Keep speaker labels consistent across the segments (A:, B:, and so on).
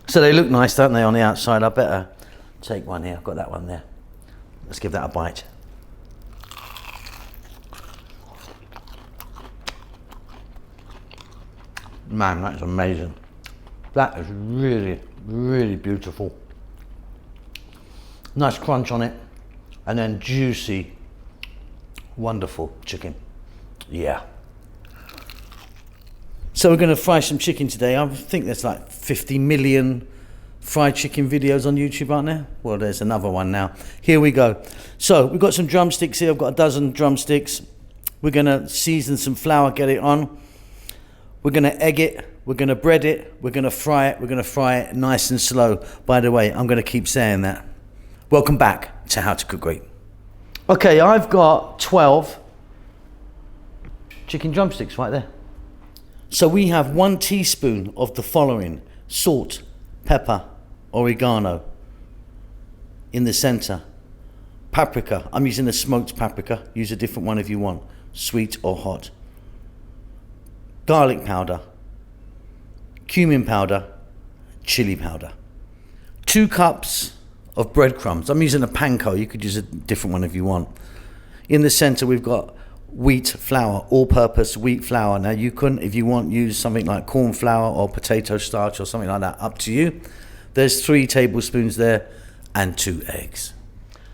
A: So they look nice, don't they, on the outside? I better take one here. I've got that one there. Let's give that a bite. Man, that's amazing. That is really, really beautiful. Nice crunch on it, and then juicy, wonderful chicken. Yeah. So we're going to fry some chicken today. I think there's like 50 million fried chicken videos on YouTube, aren't there? Well, there's another one now. Here we go. So we've got some drumsticks here. I've got a dozen drumsticks. We're going to season some flour, get it on. We're going to egg it. We're going to bread it. We're going to fry it. We're going to fry it nice and slow. By the way, I'm going to keep saying that. Welcome back to How to Cook Great. Okay, I've got 12 chicken drumsticks right there. So we have 1 teaspoon of the following: salt, pepper, oregano in the center, paprika. I'm using a smoked paprika. Use a different one if you want, sweet or hot. Garlic powder, cumin powder, chili powder. 2 cups of breadcrumbs. I'm using a panko. You could use a different one if you want. In the center, we've got wheat flour, all-purpose wheat flour. Now you couldn't, if you want, use something like corn flour or potato starch or something like that, up to you. There's 3 tablespoons there and 2 eggs.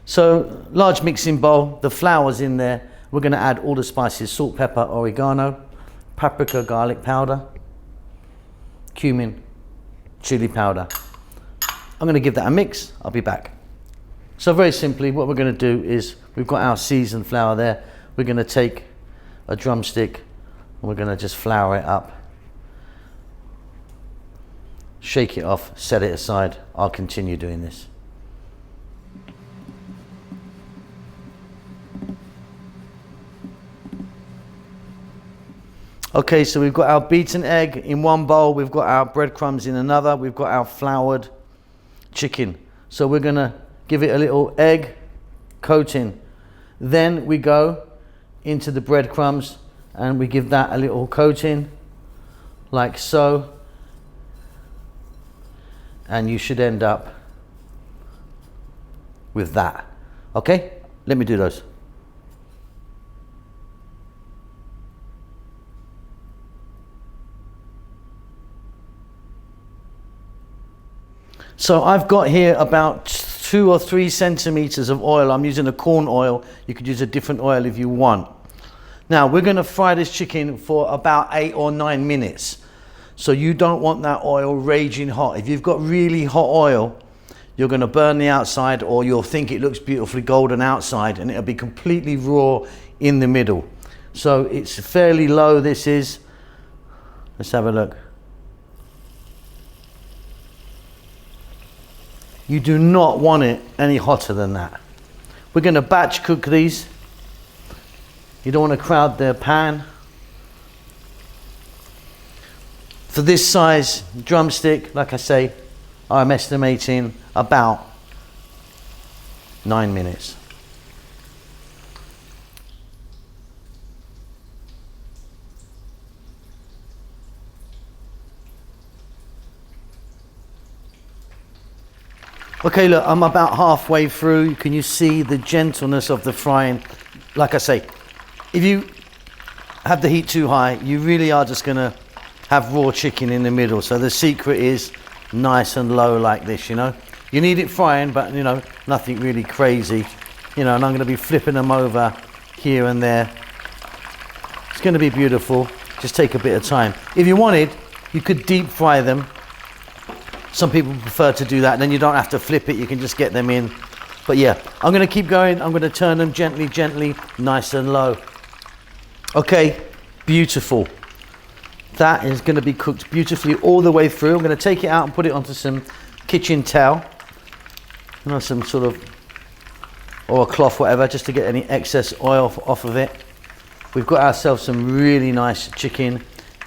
A: So large mixing bowl, the flour's in there. We're going to add all the spices: salt, pepper, oregano, paprika, garlic powder, cumin, chili powder. I'm going to give that a mix. I'll be back. So very simply, what we're going to do is, we've got our seasoned flour there. We're going to take a drumstick and we're going to just flour it up. Shake it off, set it aside. I'll continue doing this. Okay, so we've got our beaten egg in one bowl. We've got our breadcrumbs in another. We've got our floured chicken. So we're going to give it a little egg coating. Then we go into the breadcrumbs and we give that a little coating like so, and you should end up with that. Okay, let me do those. So I've got here about 2 or 3 centimeters of oil. I'm using a corn oil. You could use a different oil if you want. Now we're going to fry this chicken for about 8 or 9 minutes. So you don't want that oil raging hot. If you've got really hot oil, you're going to burn the outside, or you'll think it looks beautifully golden outside and it'll be completely raw in the middle. So it's fairly low, this is. Let's have a look. You do not want it any hotter than that. We're going to batch cook these. You don't want to crowd the pan. For this size drumstick, like I say, I'm estimating about 9 minutes. Okay, look, I'm about halfway through. Can you see the gentleness of the frying? Like I say, if you have the heat too high, you really are just going to have raw chicken in the middle. So the secret is nice and low like this, you know. You need it frying, but, you know, nothing really crazy. You know, and I'm going to be flipping them over here and there. It's going to be beautiful. Just take a bit of time. If you wanted, you could deep fry them. Some people prefer to do that, then you don't have to flip it, you can just get them in. But yeah, I'm going to keep going. I'm going to turn them gently, gently, nice and low. Okay, beautiful. That is going to be cooked beautifully all the way through. I'm going to take it out and put it onto some kitchen towel. You know, some sort of, or a cloth, whatever, just to get any excess oil off of it. We've got ourselves some really nice chicken.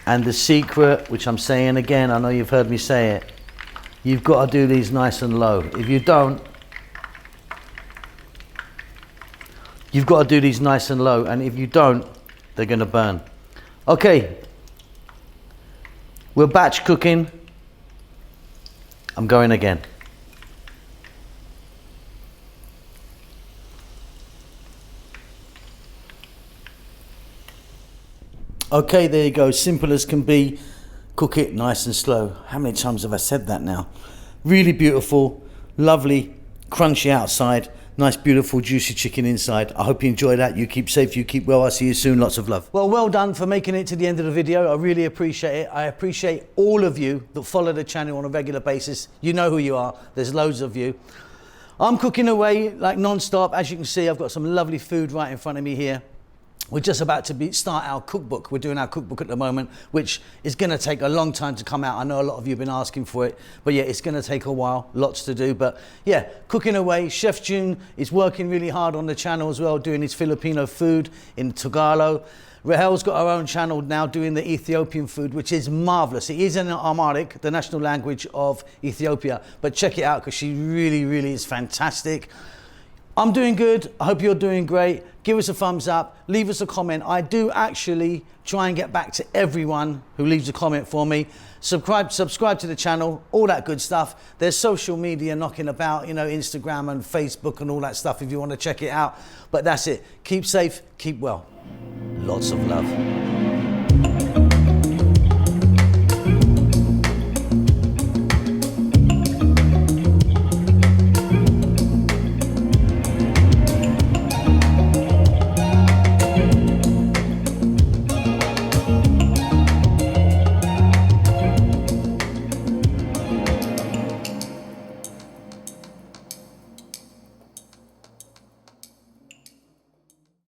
A: And the secret, which I'm saying again, I know you've heard me say it, you've got to do these nice and low. If you don't, you've got to do these nice and low, and if you don't, they're going to burn. Okay, we're batch cooking. I'm going again. Okay, there you go. Simple as can be. Cook it nice and slow. How many times have I said that now? Really beautiful, lovely, crunchy outside. Nice, beautiful, juicy chicken inside. I hope you enjoy that. You keep safe, you keep well. I'll see you soon. Lots of love. Well done for making it to the end of the video. I really appreciate it. I appreciate all of you that follow the channel on a regular basis. You know who you are. There's loads of you. I'm cooking away like non-stop. As you can see, I've got some lovely food right in front of me here. We're just about to start our cookbook. We're doing our cookbook at the moment, which is going to take a long time to come out. I know a lot of you have been asking for it, but yeah, it's going to take a while, lots to do. But yeah, cooking away. Chef June is working really hard on the channel as well, doing his Filipino food in Tagalog. Rahel's got her own channel now doing the Ethiopian food, which is marvelous. It is in Amharic, the national language of Ethiopia, but check it out because she really, really is fantastic. I'm doing good. I hope you're doing great. Give us a thumbs up. Leave us a comment. I do actually try and get back to everyone who leaves a comment for me. Subscribe to the channel, all that good stuff. There's social media knocking about, you know, Instagram and Facebook and all that stuff if you want to check it out. But that's it. Keep safe, keep well. Lots of love.